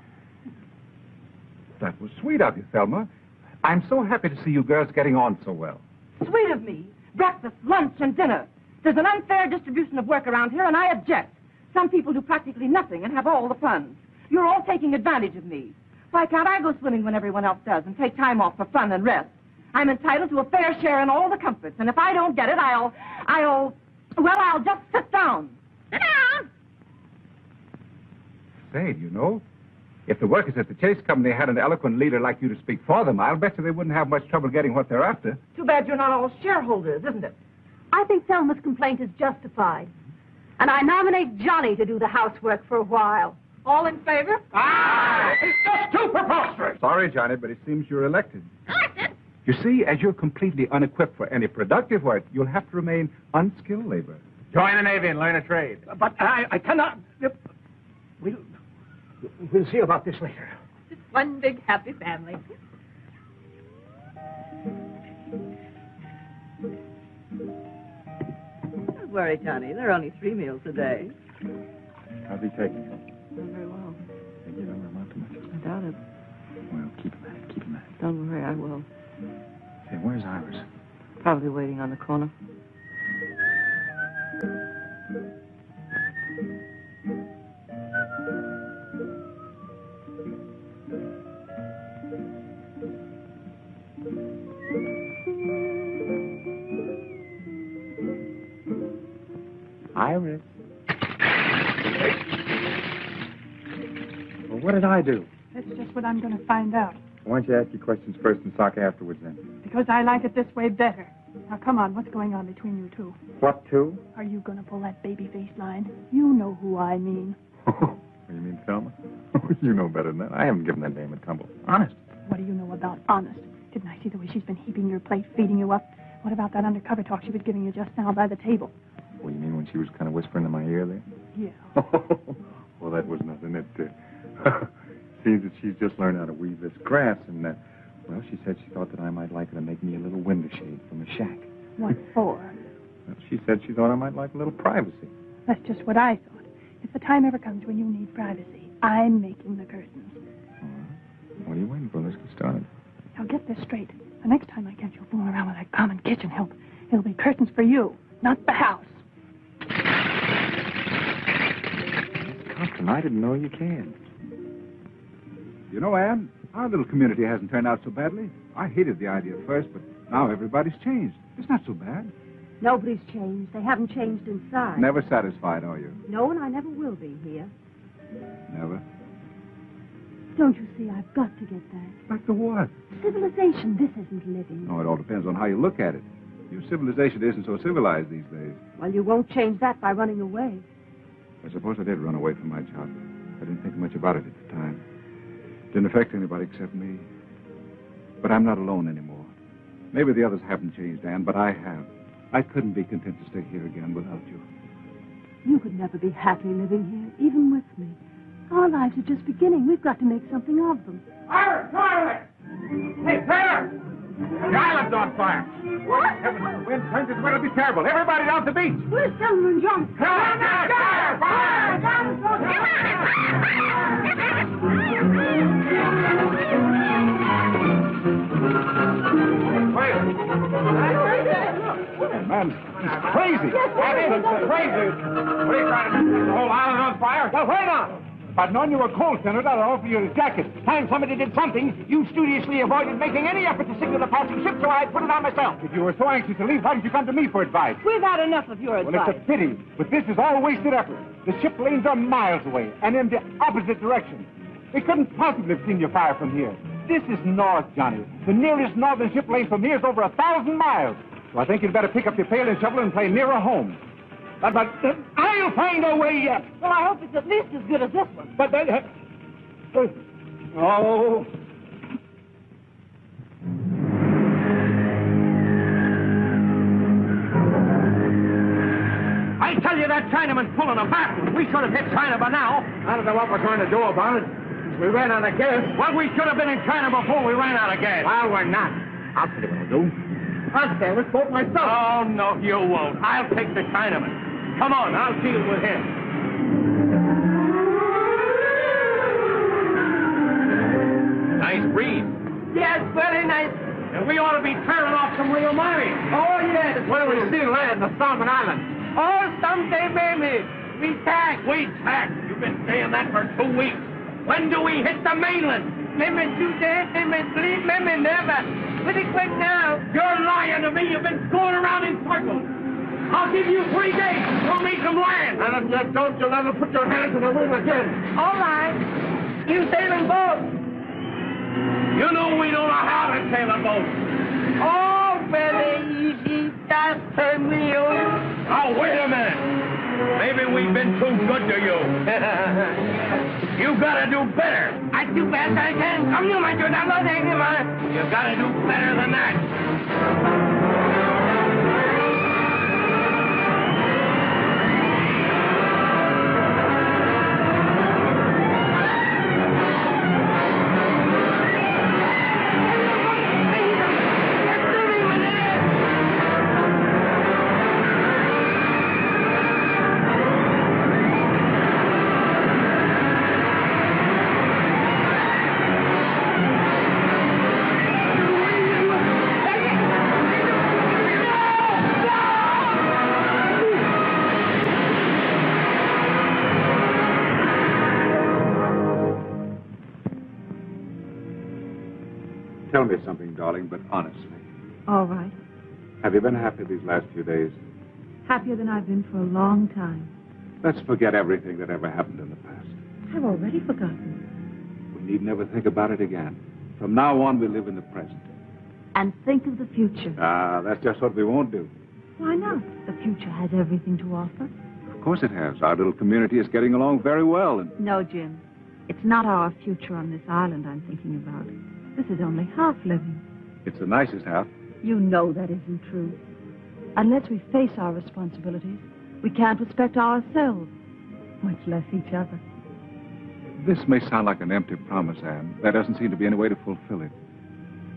That was sweet of you, Thelma. I'm so happy to see you girls getting on so well. Sweet of me. Breakfast, lunch, and dinner. There's an unfair distribution of work around here, and I object. Some people do practically nothing and have all the fun. You're all taking advantage of me. Why can't I go swimming when everyone else does and take time off for fun and rest? I'm entitled to a fair share in all the comforts, and if I don't get it, I'll just sit down. Sit down. Say, you know, if the workers at the Chase Company had an eloquent leader like you to speak for them, I'll bet you they wouldn't have much trouble getting what they're after. Too bad you're not all shareholders, isn't it? I think Thelma's complaint is justified. And I nominate Johnny to do the housework for a while. All in favor? Aye! It's just too preposterous! Sorry, Johnny, but it seems you're elected. Elected? You see, as you're completely unequipped for any productive work, you'll have to remain unskilled labor. Join the Navy and learn a trade. But I cannot... We'll see about this later. It's one big happy family. Don't worry, Johnny. There are only 3 meals a day. How's he taking it? Not very well. They give him not too much. I doubt it. Well, keep him at it. Keep him at it. Don't worry, I will. Say, where's Iris? Probably waiting on the corner. Iris. Well, what did I do? That's just what I'm going to find out. Why don't you ask your questions first and talk afterwards then? Because I like it this way better. Now, come on, what's going on between you two? What two? Are you going to pull that baby face line? You know who I mean. You mean Thelma? You know better than that. I haven't given that dame a tumble. Honest. What do you know about honest? Didn't I see the way she's been heaping your plate, feeding you up? What about that undercover talk she was giving you just now by the table? Well, you mean when she was kind of whispering in my ear there? Yeah. Well, that was nothing. It seems that she's just learned how to weave this grass, and, well, she said she thought that I might like her to make me a little window shade from a shack. What for? Well, she said she thought I might like a little privacy. That's just what I thought. If the time ever comes when you need privacy, I'm making the curtains. All right. What are you waiting for? Let's get started. Now, get this straight. The next time I catch you fooling around with that common kitchen help, it'll be curtains for you, not the house. Compton, I didn't know you can. You know, Anne, our little community hasn't turned out so badly. I hated the idea at first, but now everybody's changed. It's not so bad. Nobody's changed. They haven't changed inside. Never satisfied, are you? No, and I never will be here. Never. Don't you see, I've got to get back. Back to what? Civilization. This isn't living. Oh, it all depends on how you look at it. Your civilization isn't so civilized these days. Well, you won't change that by running away. I suppose I did run away from my job. I didn't think much about it at the time. Didn't affect anybody except me. But I'm not alone anymore. Maybe the others haven't changed, Anne, but I have. I couldn't be content to stay here again without you. You could never be happy living here, even with me. Our lives are just beginning. We've got to make something of them. Iris, toilet! Hey, Taylor! The island's on fire. What? Heavens, the wind turns its way. It'll be terrible. Everybody down the beach. Where's Thelma and John? Fire! Fire! Fire! Man, he's crazy. Crazy. What are you trying to do? The whole island on fire? Well, why not? If I'd known you were cold, Senator, I'd offer you a jacket. Time somebody did something, you studiously avoided making any effort to signal the passing ship, so I put it on myself. If you were so anxious to leave, why didn't you come to me for advice? We've had enough of your Well, advice. it's a pity, but this is all wasted effort. The ship lanes are miles away, and in the opposite direction. They couldn't possibly have seen your fire from here. This is north, Johnny. The nearest northern ship lane from here is over 1,000 miles. So I think you'd better pick up your pail and shovel and play nearer home. But I'll find a way yet. Well, I hope it's at least as good as this one. But oh. I tell you, that Chinaman's pulling a fast one. We should have hit China by now. I don't know what we're going to do about it. We ran out of gas. Well, we should have been in China before we ran out of gas. Well, we're not. I'll tell you what I'll do. I'll sail this boat myself. Oh, no, you won't. I'll take the Chinaman. Come on, I'll deal with him. Nice breeze. Yes, very nice. And we ought to be tearing off some real money. Oh, yes. When do we see land, the Solomon Islands? Oh, someday, maybe. We tack. We tack. You've been saying that for 2 weeks. When do we hit the mainland? Maybe 2 days, maybe 3, maybe never. Pretty quick now. You're lying to me. You've been going around in circles. I'll give you 3 days. Show me some land. And if you don't, you'll never put your hands in the room again. All right. You sailing boat. You know we don't know how to sail a boat. Oh, very easy. Just turn me over. Oh, wait a minute. Maybe we've been too good to you. You gotta do better. I do best I can. Come you, my good. I'm not taking mine. You gotta do better than that. Tell me something, darling, but honestly. All right. Have you been happy these last few days? Happier than I've been for a long time. Let's forget everything that ever happened in the past. I've already forgotten. We need never think about it again. From now on, we live in the present. And think of the future. Ah, that's just what we won't do. Why not? The future has everything to offer. Of course it has. Our little community is getting along very well. And No, Jim. It's not our future on this island I'm thinking about. This is only half living. it's the nicest half. You know that isn't true. Unless we face our responsibilities, we can't respect ourselves, much less each other. This may sound like an empty promise, Anne. There doesn't seem to be any way to fulfill it.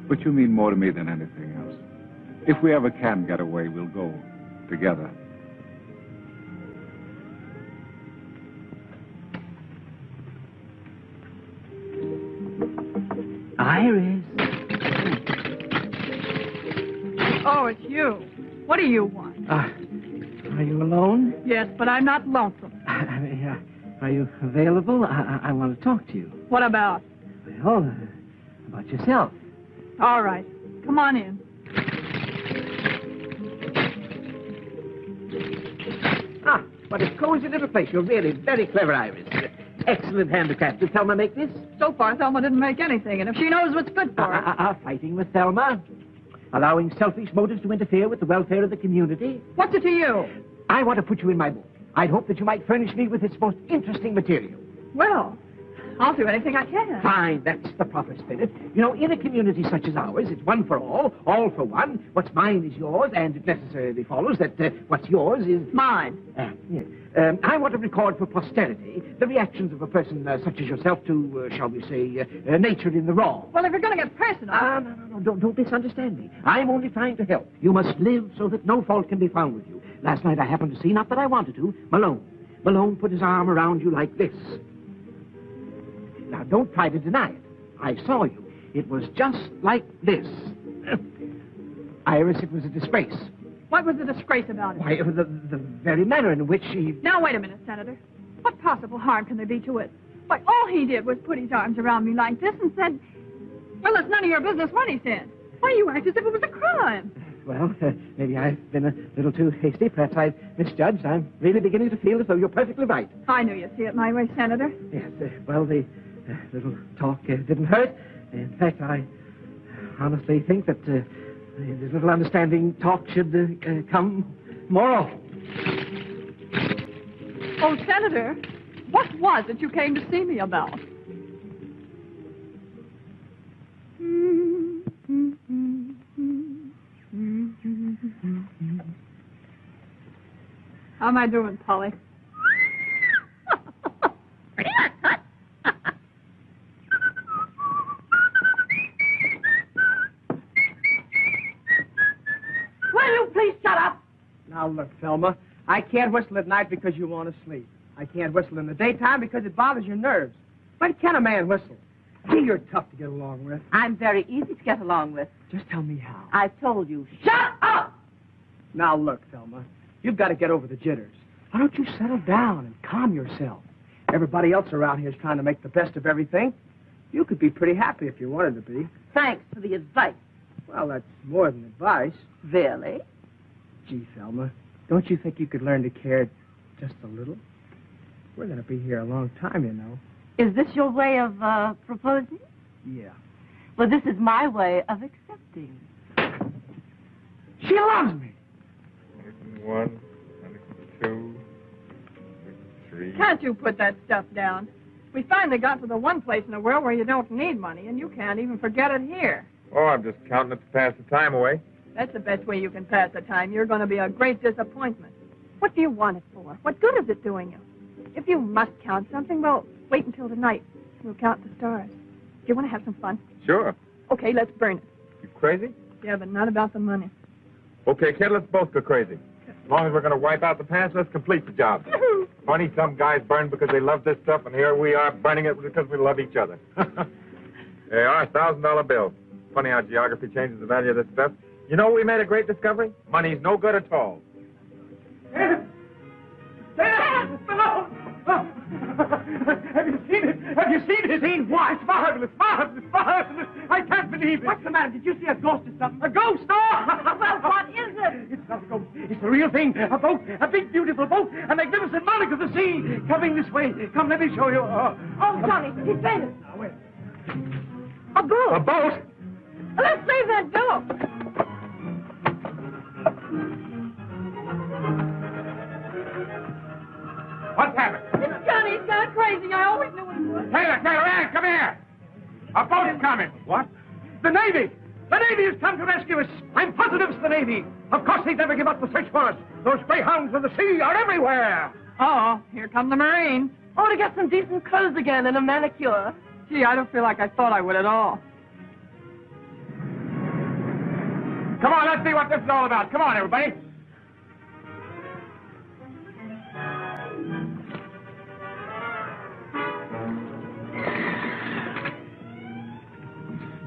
But you mean more to me than anything else. If we ever can get away, we'll go together. Iris. Oh, it's you. What do you want? Are you alone? Yes, but I'm not lonesome. Are you available? I want to talk to you. What about? Well, about yourself. All right. Come on in. Ah, what a cozy little place. You're really very clever, Iris. Excellent handicraft. Did Thelma make this? So far, Thelma didn't make anything, and if she knows what's good for her... Fighting with Thelma. Allowing selfish motives to interfere with the welfare of the community. What's it to you? I want to put you in my book. I'd hope that you might furnish me with its most interesting material. Well, I'll do anything I can. Fine, that's the proper spirit. You know, in a community such as ours, it's one for all for one. What's mine is yours, and it necessarily follows that what's yours is... Mine. Yes. I want to record for posterity the reactions of a person such as yourself to, shall we say, nature in the wrong. Well, if you're going to get personal... No, don't misunderstand me. I'm only trying to help. You must live so that no fault can be found with you. Last night I happened to see, not that I wanted to, Malone. Malone put his arm around you like this. Now, don't try to deny it. I saw you. It was just like this. Iris, it was a disgrace. What was the disgrace about it? Why, the very manner in which she... Now, wait a minute, Senator. What possible harm can there be to it? Why, all he did was put his arms around me like this and said, well, it's none of your business what he said. Why, you act as if it was a crime. Well, maybe I've been a little too hasty. Perhaps I've misjudged. I'm really beginning to feel as though you're perfectly right. I knew you'd see it my way, Senator. Yes, well, the little talk didn't hurt. In fact, I honestly think that this little understanding talk should come more often. Oh, Senator, what was it you came to see me about? How am I doing, Polly? Pretty good, Tut. Will you please shut up? Now, look, Thelma, I can't whistle at night because you want to sleep. I can't whistle in the daytime because it bothers your nerves. When can a man whistle? Gee, you're tough to get along with. I'm very easy to get along with. Just tell me how. I've told you. Shut up! Now, look, Thelma, you've got to get over the jitters. Why don't you settle down and calm yourself? Everybody else around here is trying to make the best of everything. You could be pretty happy if you wanted to be. Thanks for the advice. Well, that's more than advice. Really? Gee, Thelma, don't you think you could learn to care just a little? We're going to be here a long time, you know. Is this your way of proposing? Yeah. Well, this is my way of accepting. She loves me. 1, 2, 3. Can't you put that stuff down? We finally got to the one place in the world where you don't need money, and you can't even forget it here. Oh, I'm just counting it to pass the time away. That's the best way you can pass the time. You're going to be a great disappointment. What do you want it for? What good is it doing you? If you must count something, well, wait until tonight. We'll count the stars. Do you want to have some fun? Sure. Okay, let's burn it. You crazy? Yeah, but not about the money. Okay, kid, let's both go crazy. As long as we're going to wipe out the past, let's complete the job. Funny, some guys burn because they love this stuff, and here we are burning it because we love each other. There you are, $1,000 bill. Funny how geography changes the value of this stuff. You know, we made a great discovery. Money's no good at all. Have you seen it? Have you seen it? Seen what? It's marvelous, marvelous, marvelous. I can't believe it. What's the matter? Did you see a ghost or something? A ghost? Oh! Well, what is it? It's not a ghost. It's the real thing. A boat. A big, beautiful boat. A magnificent monarch of the sea. Coming this way. Come, let me show you. Oh, Johnny, he's fainted. Now, wait. A boat. A boat? Let's save that boat. What's happened? It's Johnny. He's gone crazy. I always knew he would. Taylor, Ann, come here. A boat is coming. What? The Navy! The Navy has come to rescue us. I'm positive it's the Navy. Of course they'd never give up the search for us. Those greyhounds of the sea are everywhere. Oh, here come the Marines. Oh, to get some decent clothes again and a manicure. Gee, I don't feel like I thought I would at all. Come on, let's see what this is all about. Come on, everybody.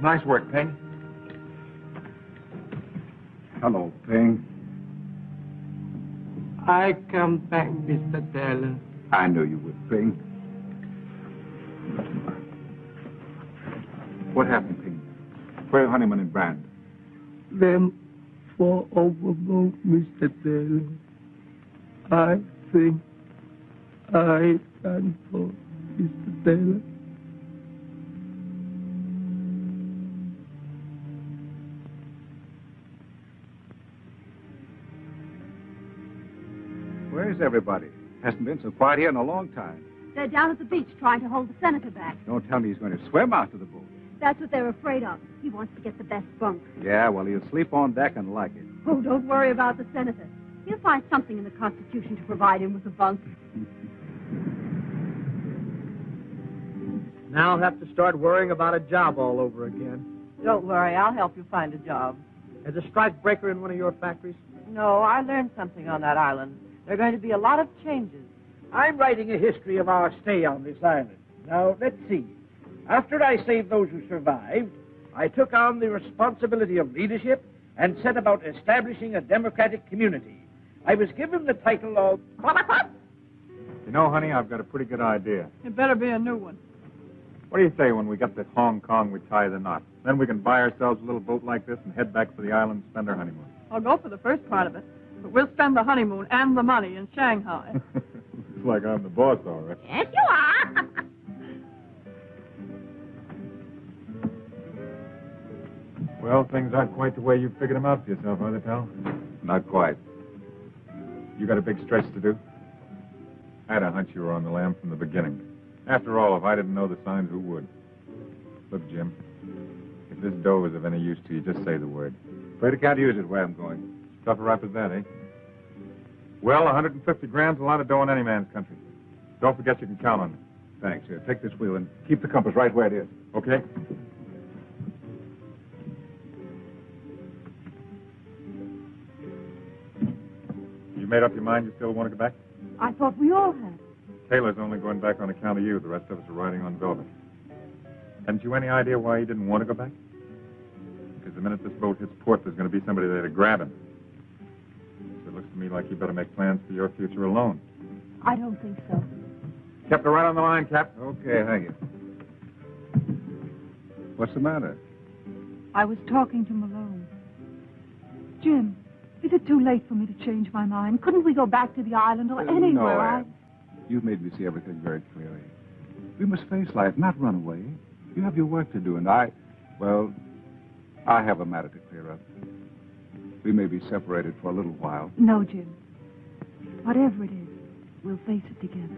Nice work, Ping. Hello, Ping. I come back, Mr. Taylor. I knew you would, Ping. What happened, Ping? Where are Honeyman and Brand? Them fall overboard, Mr. Taylor. I think I done for Mr. Taylor. Where's everybody? Hasn't been so quiet here in a long time. They're down at the beach trying to hold the senator back. Don't tell me he's going to swim out to the boat. That's what they're afraid of. He wants to get the best bunk. Yeah, well, he'll sleep on deck and like it. Oh, don't worry about the senator. He'll find something in the Constitution to provide him with a bunk. Now I'll have to start worrying about a job all over again. Don't worry, I'll help you find a job. As a strike breaker in one of your factories? No, I learned something on that island. There are going to be a lot of changes. I'm writing a history of our stay on this island. Now, let's see. After I saved those who survived, I took on the responsibility of leadership and set about establishing a democratic community. I was given the title of... You know, honey, I've got a pretty good idea. It better be a new one. What do you say when we get to Hong Kong, we tie the knot? Then we can buy ourselves a little boat like this and head back for the island and spend our honeymoon. I'll go for the first part of it, but we'll spend the honeymoon and the money in Shanghai. It's like I'm the boss, all right. Yes, you are. Well, things aren't quite the way you figured them out for yourself, are they, pal? Not quite. You got a big stretch to do? I had a hunch you were on the lam from the beginning. After all, if I didn't know the signs, who would? Look, Jim, if this dough is of any use to you, just say the word. Afraid I can't use it where I'm going. Stuff a rap as that, eh? Well, 150 grand's a lot of dough in any man's country. Don't forget you can count on me. Thanks. Here, take this wheel and keep the compass right where it is. Okay? You made up your mind you still want to go back? I thought we all had. Taylor's only going back on account of you. The rest of us are riding on velvet. Hadn't you any idea why he didn't want to go back? Because the minute this boat hits port, there's going to be somebody there to grab him. So it looks to me like you better make plans for your future alone. I don't think so. Kept her right on the line, Cap. Okay, hang it. What's the matter? I was talking to Malone. Jim, is it too late for me to change my mind? Couldn't we go back to the island or anywhere? No, Anne. You've made me see everything very clearly. We must face life, not run away. You have your work to do, and I have a matter to clear up. We may be separated for a little while. No, Jim. Whatever it is, we'll face it together.